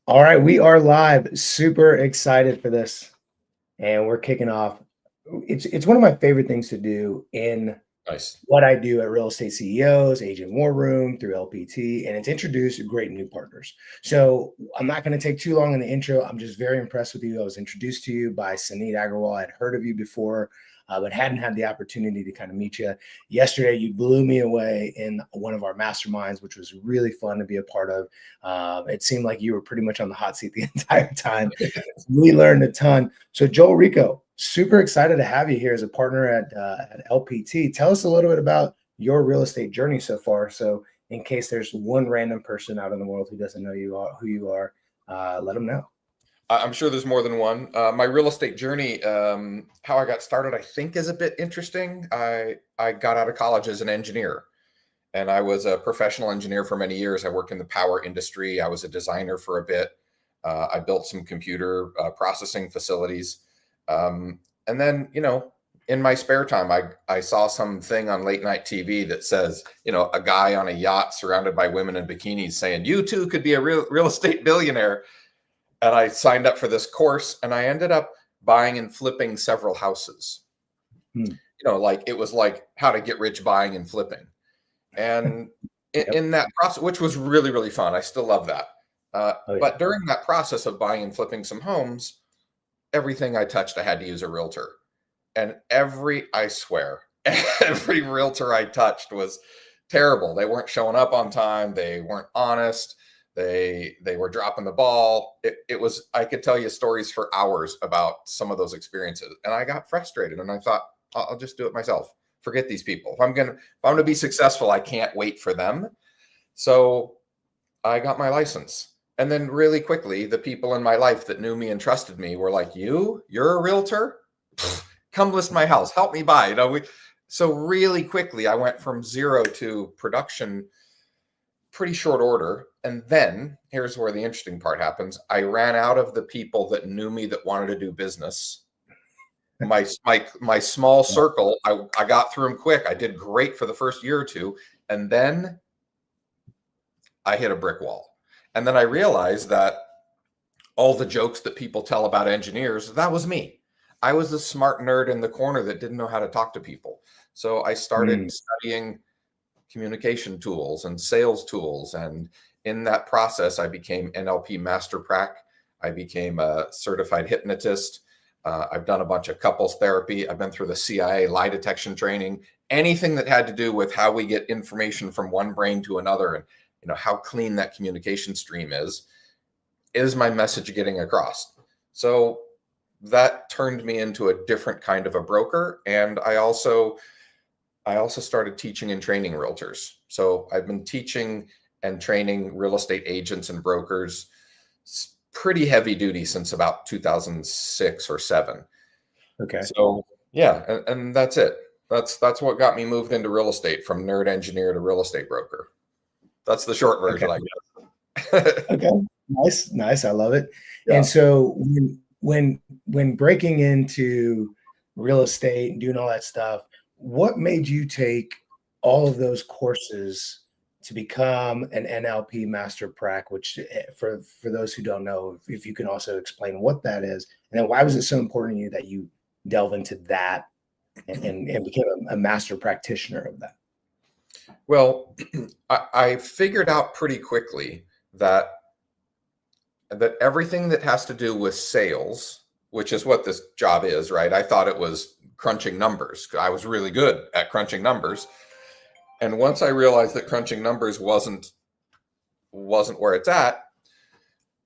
All right, we are live. Super excited for this, and we're kicking off. It's one of my favorite things to do in Nice. what I do at Real Estate CEOs, Agent War Room through LPT, and it's introduced great new partners. So I'm not going to take too long in the intro. I'm just very impressed with you. I was introduced to you by Saneet Agarwal. I'd heard of you before, but hadn't had the opportunity to kind of meet you. Yesterday, you blew me away in one of our masterminds, which was really fun to be a part of. It seemed like you were pretty much on the hot seat the entire time. We learned a ton. So Joel Rico, super excited to have you here as a partner at LPT. Tell us a little bit about your real estate journey so far. So in case there's one random person out in the world who doesn't know who you are, let them know. I'm sure there's more than one. My real estate journey, how I got started, I think is a bit interesting. I got out of college as an engineer, and I was a professional engineer for many years. I worked in the power industry. I was a designer for a bit. I built some computer processing facilities. And then, in my spare time, I saw something on late night TV that says, a guy on a yacht surrounded by women in bikinis saying, you too could be a real estate billionaire. And I signed up for this course, and I ended up buying and flipping several houses. Hmm. Like it was like how to get rich buying and flipping. And in that process, which was really, really fun. I still love that. Oh, yeah. But during that process of buying and flipping some homes, everything I touched, I had to use a realtor. And I swear, every realtor I touched was terrible. They weren't showing up on time. They weren't honest. They were dropping the ball. It was, I could tell you stories for hours about some of those experiences. And I got frustrated, and I thought, I'll just do it myself. Forget these people. If I'm going to be successful, I can't wait for them. So I got my license. And then really quickly, the people in my life that knew me and trusted me were like, you're a realtor? Come list my house, help me buy. So really quickly, I went from zero to production, pretty short order. And then here's where the interesting part happens. I ran out of the people that knew me that wanted to do business. My small circle, I got through them quick. I did great for the first year or two. And then I hit a brick wall. And then I realized that all the jokes that people tell about engineers, that was me. I was the smart nerd in the corner that didn't know how to talk to people. So I started studying communication tools and sales tools. And in that process, I became NLP Master Prac. I became a certified hypnotist. I've done a bunch of couples therapy. I've been through the CIA lie detection training, anything that had to do with how we get information from one brain to another, and how clean that communication stream is my message getting across. So that turned me into a different kind of a broker. And I also started teaching and training realtors. So I've been teaching and training real estate agents and brokers pretty heavy duty since about 2006 or 7. Okay. So yeah, and that's it. That's what got me moved into real estate, from nerd engineer to real estate broker. That's the short version, Okay. I guess. Okay. Nice. I love it. Yeah. And so when breaking into real estate and doing all that stuff, what made you take all of those courses to become an NLP Master Prac, which for those who don't know, if you can also explain what that is, and then why was it so important to you that you delve into that and became a master practitioner of that? Well, I figured out pretty quickly that everything that has to do with sales, which is what this job is, right? I thought it was crunching numbers. I was really good at crunching numbers. And once I realized that crunching numbers wasn't where it's at,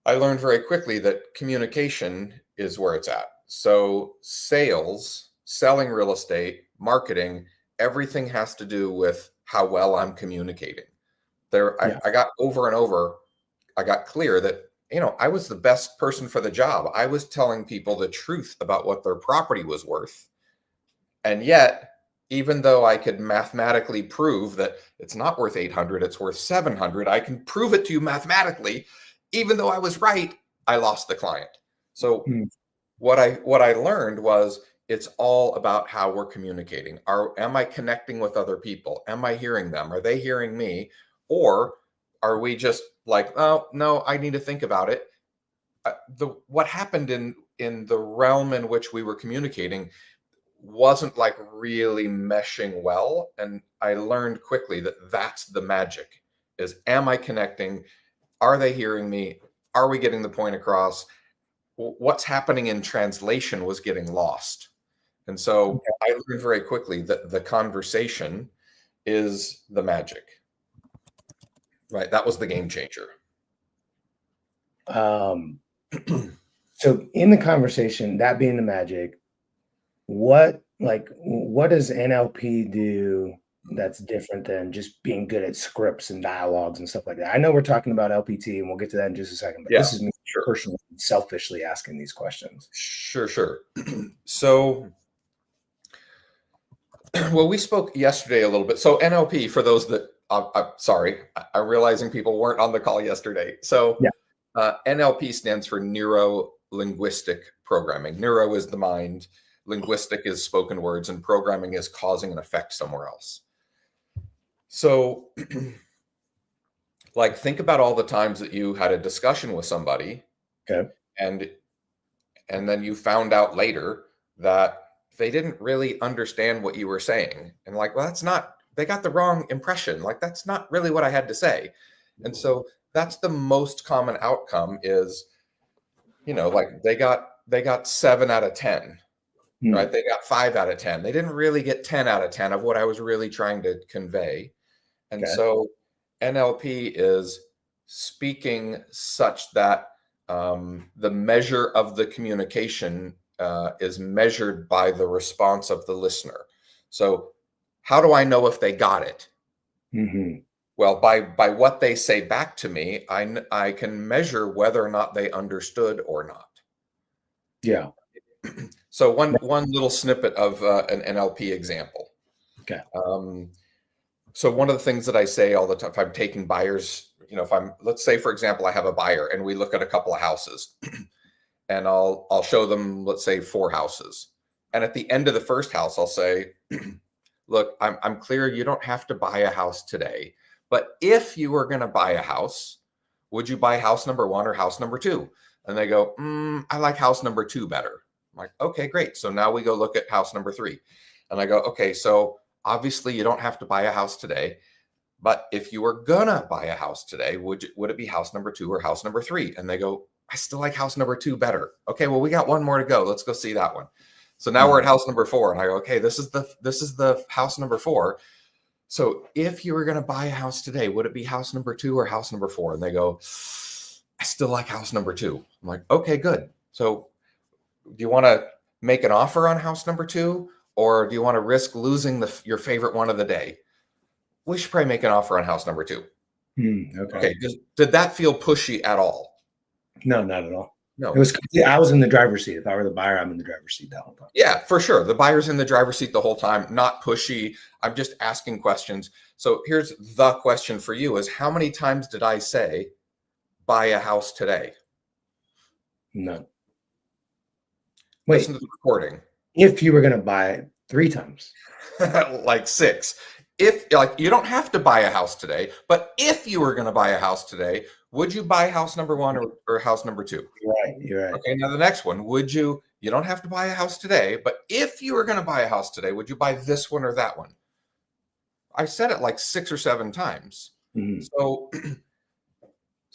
I learned very quickly that communication is where it's at. So sales, selling real estate, marketing, everything has to do with how well I'm communicating. I got over and over, I got clear that, I was the best person for the job. I was telling people the truth about what their property was worth. And yet, even though I could mathematically prove that it's not worth 800, it's worth 700, I can prove it to you mathematically. Even though I was right, I lost the client. So what I learned was, it's all about how we're communicating. Am I connecting with other people? Am I hearing them? Are they hearing me? Or are we just like, oh, no, I need to think about it. what happened in the realm in which we were communicating wasn't like really meshing well. And I learned quickly that that's the magic is, am I connecting? Are they hearing me? Are we getting the point across? What's happening in translation was getting lost. And so I learned very quickly that the conversation is the magic, right? That was the game changer. So in the conversation, that being the magic, what does NLP do that's different than just being good at scripts and dialogues and stuff like that? I know we're talking about LPT and we'll get to that in just a second, but this is me personally selfishly asking these questions. Sure. So, well, we spoke yesterday a little bit. So NLP, for those that, sorry, I'm realizing people weren't on the call yesterday. So NLP stands for Neuro Linguistic Programming. Neuro is the mind, linguistic is spoken words, and programming is causing an effect somewhere else. So like, think about all the times that you had a discussion with somebody, and then you found out later that they didn't really understand what you were saying. And like, well, they got the wrong impression. Like, that's not really what I had to say. And so that's the most common outcome is, like they got 7 out of 10, right? They got 5 out of 10. They didn't really get 10 out of 10 of what I was really trying to convey. And so NLP is speaking such that the measure of the communication is measured by the response of the listener. So how do I know if they got it? Well, by what they say back to me, I can measure whether or not they understood or not. Yeah. So one little snippet of an NLP example. So one of the things that I say all the time, if I'm taking buyers, let's say, for example, I have a buyer and we look at a couple of houses and I'll show them, let's say, 4 houses. And at the end of the first house, I'll say, look, I'm clear you don't have to buy a house today, but if you were going to buy a house, would you buy house number 1 or house number 2? And they go, I like house number 2 better. I'm like, okay, great. So now we go look at house number 3. And I go, okay, so obviously you don't have to buy a house today, but if you were gonna buy a house today, would it be house number 2 or house number 3? And they go, I still like house number 2 better. Okay, well, we got one more to go. Let's go see that one. So now we're at house number 4, and I go, okay, this is the house number 4. So if you were gonna buy a house today, would it be house number 2 or house number 4? And they go, I still like house number 2. I'm like, okay, good. So do you want to make an offer on house number 2? Or do you want to risk losing your favorite one of the day? We should probably make an offer on house number 2. Okay. Did that feel pushy at all? No, not at all. No. I was in the driver's seat. If I were the buyer, I'm in the driver's seat the whole time. Yeah, for sure. The buyer's in the driver's seat the whole time, not pushy. I'm just asking questions. So here's the question for you is, how many times did I say, buy a house today? None. Listen to the recording. If you were going to buy it 3 times. Like 6. If you don't have to buy a house today, but if you were going to buy a house today, would you buy house number 1 or house number 2? You're right. Okay, now the next one, you don't have to buy a house today, but if you were going to buy a house today, would you buy this one or that one? I said it like 6 or 7 times. So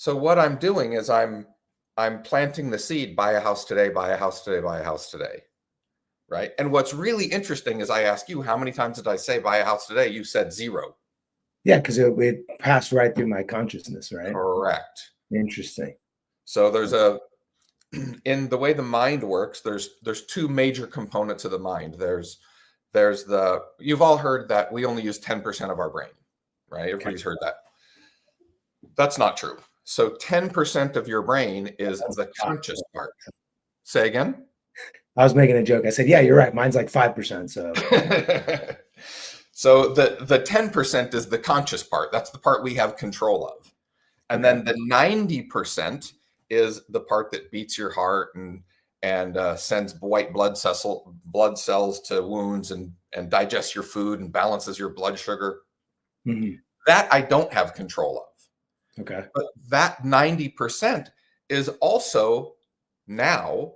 what I'm doing is I'm planting the seed, buy a house today, buy a house today, buy a house today. Right. And what's really interesting is I asked you, how many times did I say buy a house today? You said 0. Yeah, because it passed right through my consciousness, right? Correct. Interesting. So there's in the way the mind works, there's 2 major components of the mind. You've all heard that we only use 10% of our brain, right? Everybody's heard that. That's not true. So 10% of your brain is the conscious part. Say again? I was making a joke. I said, yeah, you're right. Mine's like 5%. So so the 10% is the conscious part. That's the part we have control of. And then the 90% is the part that beats your heart and sends white blood cells to wounds and digests your food and balances your blood sugar. That I don't have control of. Okay. But that 90% is also Now,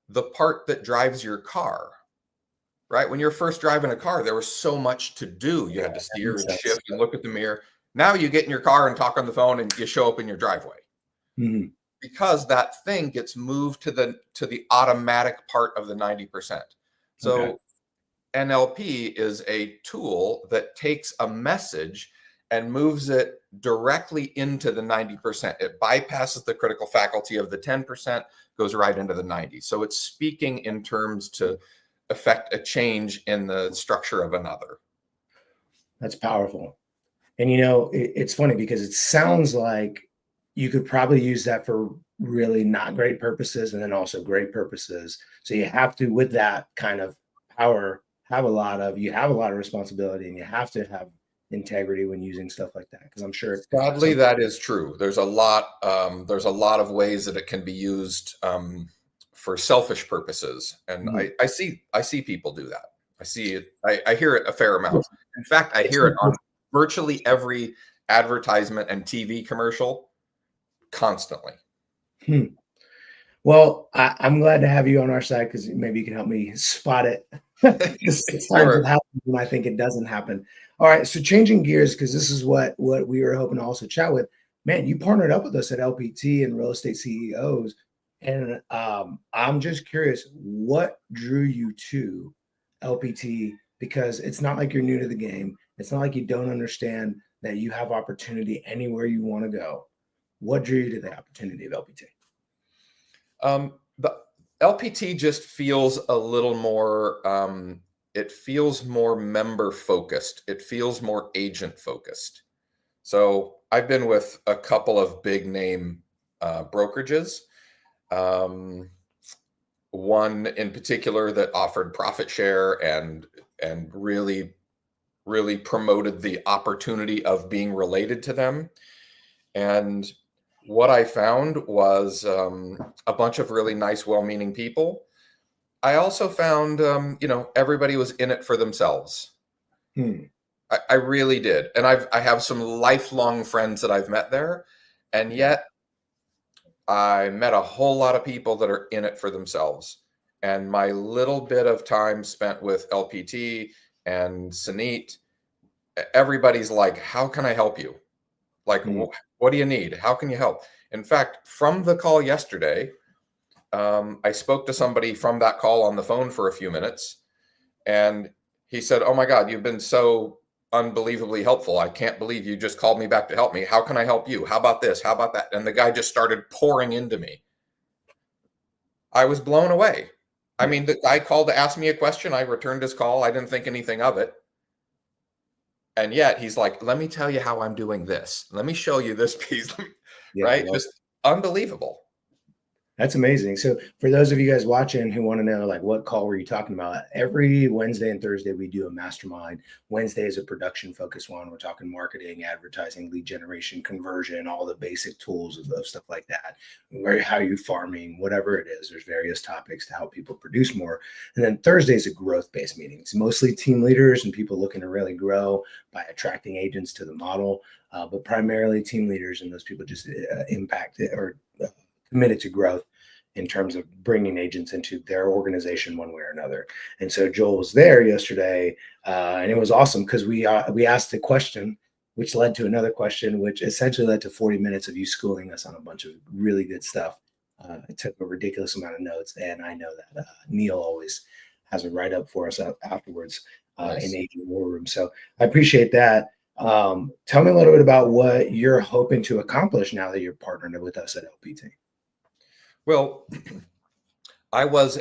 the part that drives your car, right? When you're first driving a car, there was so much to do. You had to That steer makes and sense. shift and look at the mirror. Now you get in your car and talk on the phone and you show up in your driveway Mhm. because that thing gets moved to the automatic part of the 90%. Okay. So NLP is a tool that takes a message and moves it directly into the 90%. It bypasses the critical faculty of the 10%, goes right into the 90. So it's speaking in terms to affect a change in the structure of another. That's powerful. And it's funny because it sounds like you could probably use that for really not great purposes and then also great purposes. So you have to, with that kind of power, you have a lot of responsibility and you have to have integrity when using stuff like that. Cause I'm sure Sadly, some, that is true. There's a lot. There's a lot of ways that it can be used for selfish purposes, and Mhm. I see people do that. I see it. I hear it a fair amount. In fact, I hear it on virtually every advertisement and TV commercial constantly. Hmm. Well, I'm glad to have you on our side because maybe you can help me spot it. Because sometimes it Sure. happens when I think it doesn't happen. All right, so changing gears because this is what we were hoping to also chat with. Man, you partnered up with us at LPT and Real Estate CEOs, and I'm just curious, what drew you to LPT? Because it's not like you're new to the game. It's not like you don't understand that you have opportunity anywhere you want to go. What drew you to the opportunity of LPT? The LPT just feels a little more. It feels more member focused. It feels more agent focused. So I've been with a couple of big name brokerages. Um, One in particular that offered profit share and really promoted the opportunity of being related to them. And what I found was a bunch of really nice, well-meaning people. I also found, everybody was in it for themselves. Hmm. I really did, and I have some lifelong friends that I've met there, and Yeah. yet I met a whole lot of people that are in it for themselves. And my little bit of time spent with LPT and Sanit, everybody's like, "How can I help you? Like, Hmm. what do you need? How can you help?" In fact, from the call yesterday, I spoke to somebody from that call on the phone for a few minutes, and he said, "Oh my God, you've been so unbelievably helpful. I can't believe you just called me back to help me. How can I help you? How about this? How about that?" And the guy just started pouring into me. I was blown away. I Yeah. mean, the guy called to ask me a question. I returned his call. I didn't think anything of it. And yet he's like, "Let me tell you how I'm doing this. Let me show you this piece." Yeah. I Right? love. Just unbelievable. That's amazing. So for those of you guys watching who want to know like what call were you talking about? Every Wednesday and Thursday we do a mastermind. Wednesday is a production focused one. We're talking marketing, advertising, lead generation, conversion, all the basic tools of stuff like that. Where how you farming, whatever it is. There's various topics to help people produce more. And then Thursday is a growth-based meeting. It's mostly team leaders and people looking to really grow by attracting agents to the model, but primarily team leaders and those people just impact it or committed to growth in terms of bringing agents into their organization one way or another. And so Joel was there yesterday, and it was awesome because we asked a question, which led to another question, which essentially led to 40 minutes of you schooling us on a bunch of really good stuff. It took a ridiculous amount of notes, and I know that Neil always has a write up for us afterwards in Nice. Agent War Room. So I appreciate that. Tell me a little bit about what you're hoping to accomplish now that you're partnering with us at LPT. Well, I was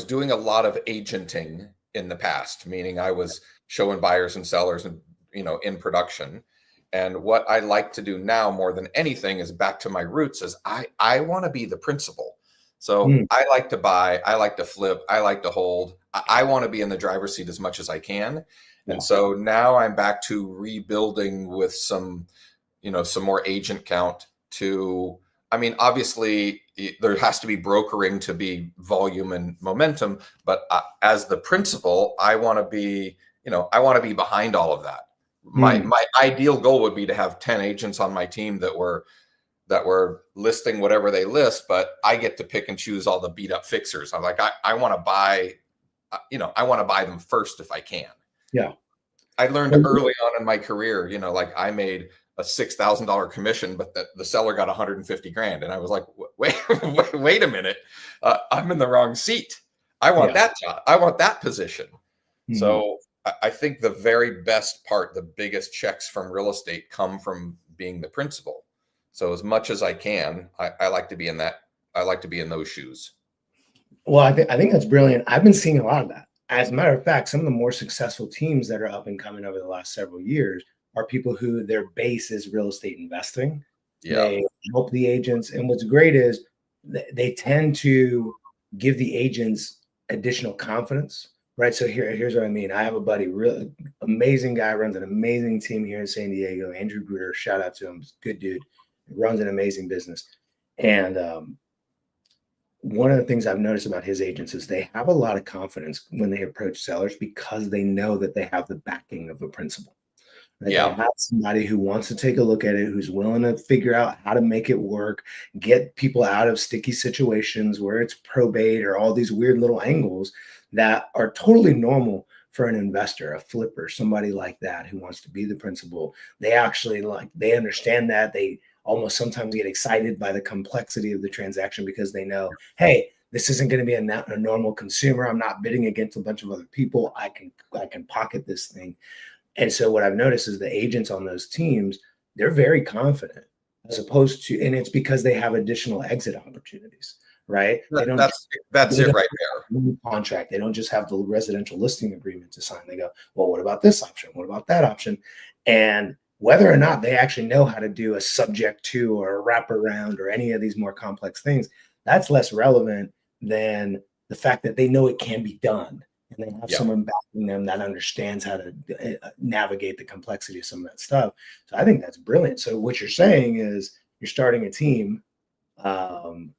doing a lot of agenting in the past, meaning I was showing buyers and sellers and in production. And what I like to do now more than anything is back to my roots is I want to be the principal. So Mm, I like to buy, I like to flip, I like to hold. I want to be in the driver's seat as much as I can. And yeah. so now I'm back to rebuilding with some more agent count to, I mean, obviously there has to be brokering to be volume and momentum, but as the principal, I want to be, I want to be behind all of that. My Mm, my ideal goal would be to have 10 agents on my team that were listing whatever they list, but I get to pick and choose all the beat up fixers. I'm like, I want to buy, I want to buy them first if I can. Yeah. I learned early on in my career, like I made a $6,000 commission, but the seller got 150 grand. And I was like, wait a minute. I'm in the wrong seat. I want that job. I want that position. Mm-hmm. So I think the very best part, the biggest checks from real estate come from being the principal. So as much as I can, I like to be in that. I like to be in those shoes. Well, I think that's brilliant. I've been seeing a lot of that. As a matter of fact, some of the more successful teams that are up and coming over the last several years are people who their base is real estate investing. Yeah. They help the agents. And what's great is they tend to give the agents additional confidence, right? So here's what I mean. I have a buddy, really amazing guy, runs an amazing team here in San Diego, Andrew Gruder, shout out to him. Good dude, runs an amazing business. And one of the things I've noticed about his agents is they have a lot of confidence when they approach sellers because they know that they have the backing of a principal. They have somebody who wants to take a look at it, who's willing to figure out how to make it work, get people out of sticky situations where it's probate or all these weird little angles that are totally normal for an investor, a flipper, somebody like that who wants to be the principal. They actually they understand that. They almost sometimes get excited by the complexity of the transaction because they know, hey, this isn't going to be a normal consumer. I'm not bidding against a bunch of other people. I can pocket this thing. And so what I've noticed is the agents on those teams, they're very confident as opposed to, and it's because they have additional exit opportunities, right? That's it right there. Contract. They don't just have the residential listing agreement to sign. They go, well, what about this option? What about that option? And whether or not they actually know how to do a subject to or a wraparound or any of these more complex things, that's less relevant than the fact that they know it can be done. And they have someone backing them that understands how to navigate the complexity of some of that stuff. So I think that's brilliant. So what you're saying is you're starting a team. And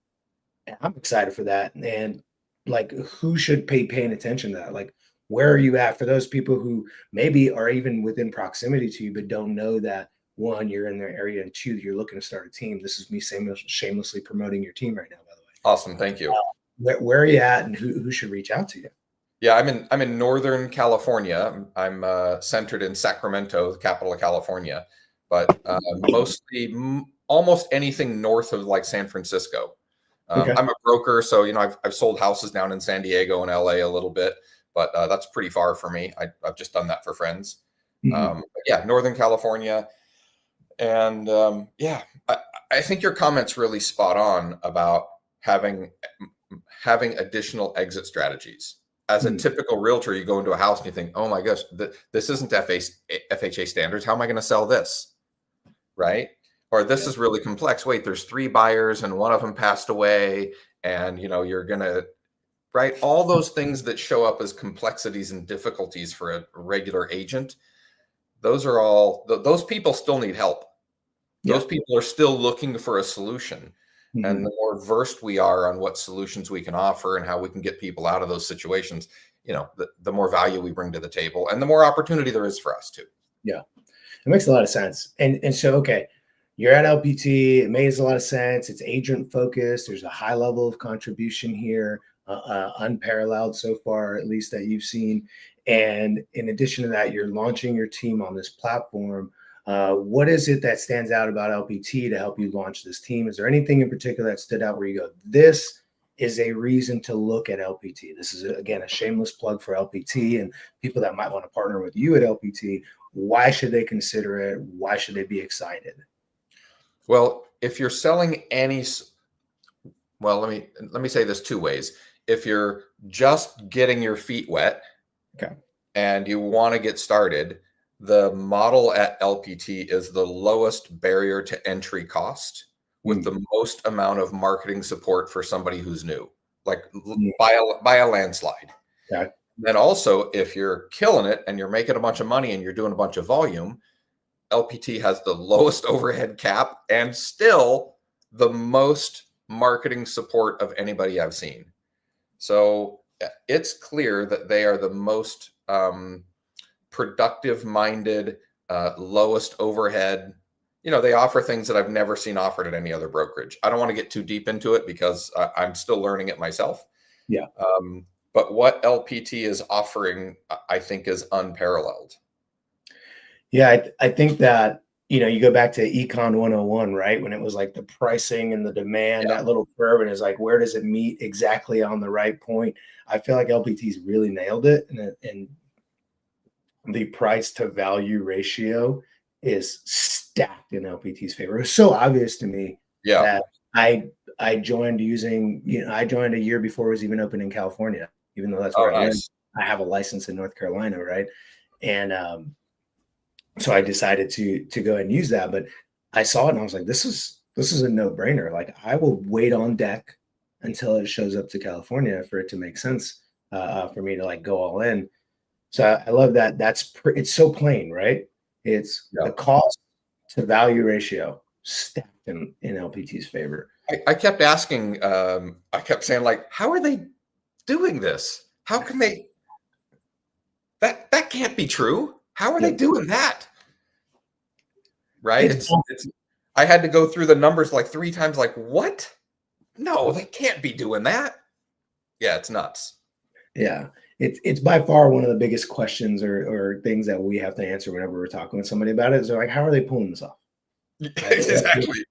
I'm excited for that. And like, who should paying attention to that? Like, where are you at for those people who maybe are even within proximity to you, but don't know that, one, you're in their area, and two, you're looking to start a team. This is me shamelessly promoting your team right now, by the way. Awesome. Thank you. Where are you at, and who should reach out to you? Yeah, I'm in Northern California. I'm centered in Sacramento, the capital of California, but mostly almost anything north of like San Francisco. Okay. I'm a broker, so I've sold houses down in San Diego and LA a little bit, but that's pretty far for me. I've just done that for friends. Mm-hmm. Yeah, Northern California, and I think your comment's really spot on about having additional exit strategies. As a typical realtor, you go into a house and you think, oh my gosh, this isn't FHA standards. How am I going to sell this? Right? Or this is really complex. Wait, there's 3 buyers and one of them passed away. And, you're going to, right? All those things that show up as complexities and difficulties for a regular agent, those people still need help. Those people are still looking for a solution. Mm-hmm. And the more versed we are on what solutions we can offer and how we can get people out of those situations, the more value we bring to the table and the more opportunity there is for us too. Yeah, it makes a lot of sense. And so, okay, you're at LPT. It makes a lot of sense. It's agent focused. There's a high level of contribution here, unparalleled so far, at least that you've seen. And in addition to that, you're launching your team on this platform. What is it that stands out about LPT to help you launch this team? Is there anything in particular that stood out where you go, this is a reason to look at LPT? This is, again, a shameless plug for LPT and people that might want to partner with you at LPT. Why should they consider it? Why should they be excited? Well, if you're selling let me say this 2 ways. If you're just getting your feet wet, okay, and you want to get started, the model at LPT is the lowest barrier to entry cost with the most amount of marketing support for somebody who's new, like by a landslide. Okay. Then also, if you're killing it and you're making a bunch of money and you're doing a bunch of volume, LPT has the lowest overhead cap and still the most marketing support of anybody I've seen. So it's clear that they are the most productive minded, lowest overhead they offer things that I've never seen offered at any other brokerage. I don't want to get too deep into it because I'm still learning it myself. Yeah. But what LPT is offering, I think, is unparalleled. Yeah, I think that, you go back to Econ 101, right? When it was like the pricing and the demand, Yeah. that little curve, and it's like, where does it meet exactly on the right point? I feel like LPT's really nailed it. And the price to value ratio is stacked in LPT's favor. It was so obvious to me Yeah. that I joined I joined a year before it was even open in California, even though that's Oh, where I live. nice. I have a license in North Carolina, right? And so I decided to go ahead and use that. But I saw it and I was like, this is a no-brainer. Like, I will wait on deck until it shows up to California for it to make sense, for me to like go all in. So I love that. It's so plain, right? It's Yeah. the cost to value ratio stacked in LPT's favor. I kept asking, I kept saying, like, how are they doing this? How can they? That can't be true. How are they Yep. doing that? Right? It's I had to go through the numbers like 3 times, like, what? No, they can't be doing that. Yeah, it's nuts. Yeah, it's by far one of the biggest questions or things that we have to answer whenever we're talking with somebody about it. Is they're like, how are they pulling this off? Right? Exactly.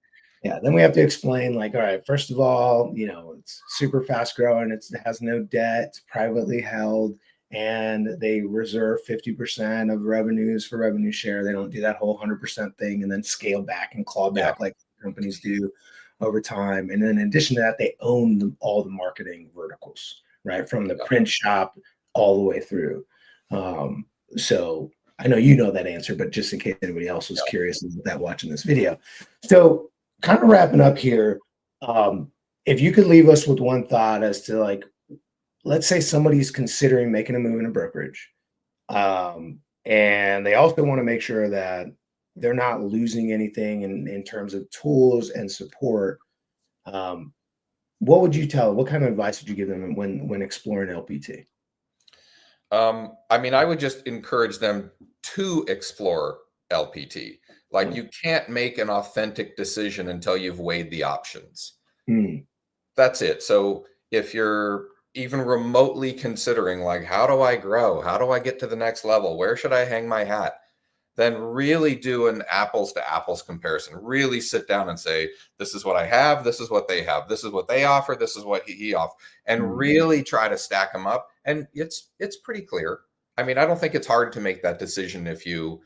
Yeah, then we have to explain, like, all right, first of all, it's super fast growing, it has no debt, it's privately held, and they reserve 50% of revenues for revenue share. They don't do that whole 100% thing and then scale back and claw Yeah. back like companies do over time. And then in addition to that, they own all the marketing verticals, right? From the Yeah. print shop all the way through. So I know you know that answer, but just in case anybody else was curious about that watching this video. So kind of wrapping up here, if you could leave us with one thought as to, like, let's say somebody's considering making a move in a brokerage, and they also want to make sure that they're not losing anything in terms of tools and support. What would you tell? What kind of advice would you give them when exploring LPT? I mean, I would just encourage them to explore LPT. Like, you can't make an authentic decision until you've weighed the options. Hmm. That's it. So if you're even remotely considering, like, how do I grow? How do I get to the next level? Where should I hang my hat? Then really do an apples to apples comparison. Really sit down and say, this is what I have. This is what they have. This is what they offer. This is what he offers. And really try to stack them up. And it's pretty clear. I mean, I don't think it's hard to make that decision if you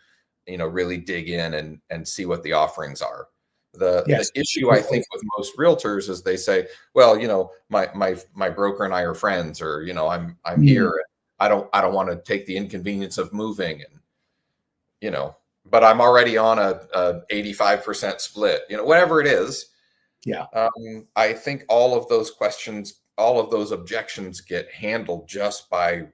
really dig in and see what the offerings are. The issue, I think, with most realtors is they say, well, my broker and I are friends, or I'm here. And I don't want to take the inconvenience of moving, and but I'm already on a 85% split, whatever it is. Yeah. I think all of those questions, all of those objections get handled just by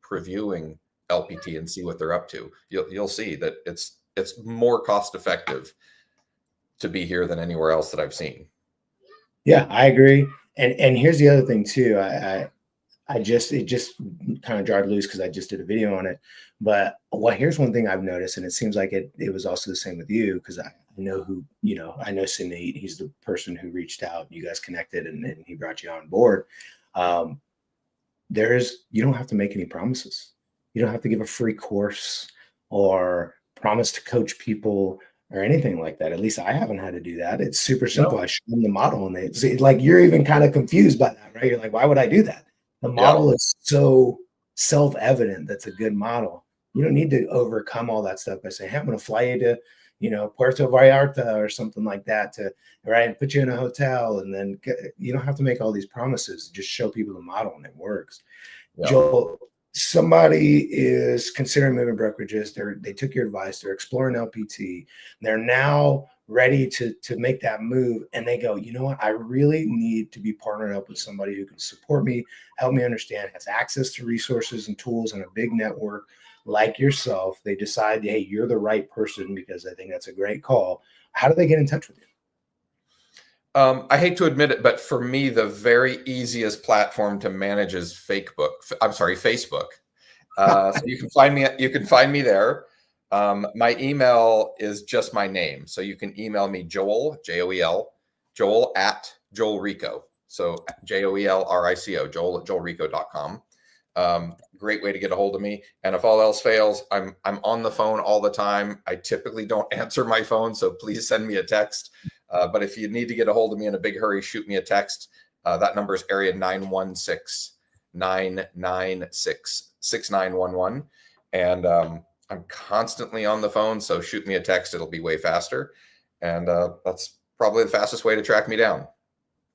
previewing LPT and see what they're up to. You'll see that it's more cost effective to be here than anywhere else that I've seen. Yeah, I agree. And here's the other thing too. It just kind of jarred loose because I just did a video on it. But here's one thing I've noticed, and it seems like it was also the same with you, because I know I know Suneet. He's the person who reached out. You guys connected, and he brought you on board. You don't have to make any promises. You don't have to give a free course or promise to coach people or anything like that. At least I haven't had to do that. It's super simple. I show them the model, and it's like, you're even kind of confused by that, right? You're like, why would I do that? The model is so self-evident that's a good model. You don't need to overcome all that stuff by saying, hey, I'm going to fly you to, Puerto Vallarta or something like that and put you in a hotel. And then you don't have to make all these promises. Just show people the model and it works. Yeah. Joel, somebody is considering moving brokerages. They took your advice. They're exploring LPT. They're now ready to make that move, and they go, you know what, I really need to be partnered up with somebody who can support me, help me understand, has access to resources and tools and a big network like yourself. They decide, hey, you're the right person, because I think that's a great call. How do they get in touch with you? I hate to admit it, but for me, the very easiest platform to manage is Facebook. So you can find me. You can find me there. My email is just my name. So you can email me Joel, Joel, Joel at Joel Rico. So JoelRico, Joel at joelrico.com. Great way to get a hold of me. And if all else fails, I'm on the phone all the time. I typically don't answer my phone, so please send me a text. But if you need to get a hold of me in a big hurry, shoot me a text. That number is area 916-996-6911. And I'm constantly on the phone, so shoot me a text. It'll be way faster. And that's probably the fastest way to track me down.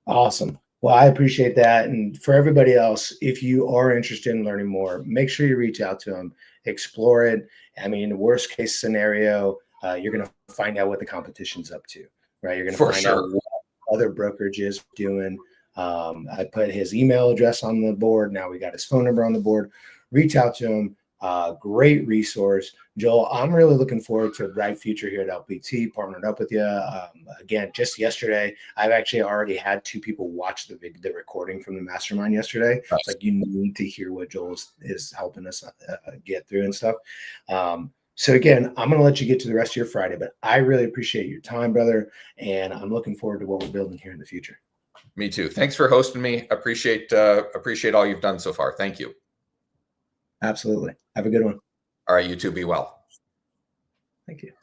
Awesome. Well, I appreciate that. And for everybody else, if you are interested in learning more, make sure you reach out to them, explore it. I mean, the worst case scenario, you're going to find out what the competition's up to, right? You're going to find out what other brokerages are doing. I put his email address on the board. Now we got his phone number on the board. Reach out to him. Great resource. Joel, I'm really looking forward to a bright future here at LPT, partnered up with you. Again, just yesterday, I've actually already had 2 people watch the recording from the mastermind yesterday. Nice. It's like, you need to hear what Joel is helping us get through and stuff. So again, I'm going to let you get to the rest of your Friday, but I really appreciate your time, brother. And I'm looking forward to what we're building here in the future. Me too. Thanks for hosting me. Appreciate all you've done so far. Thank you. Absolutely. Have a good one. All right. You too. Be well. Thank you.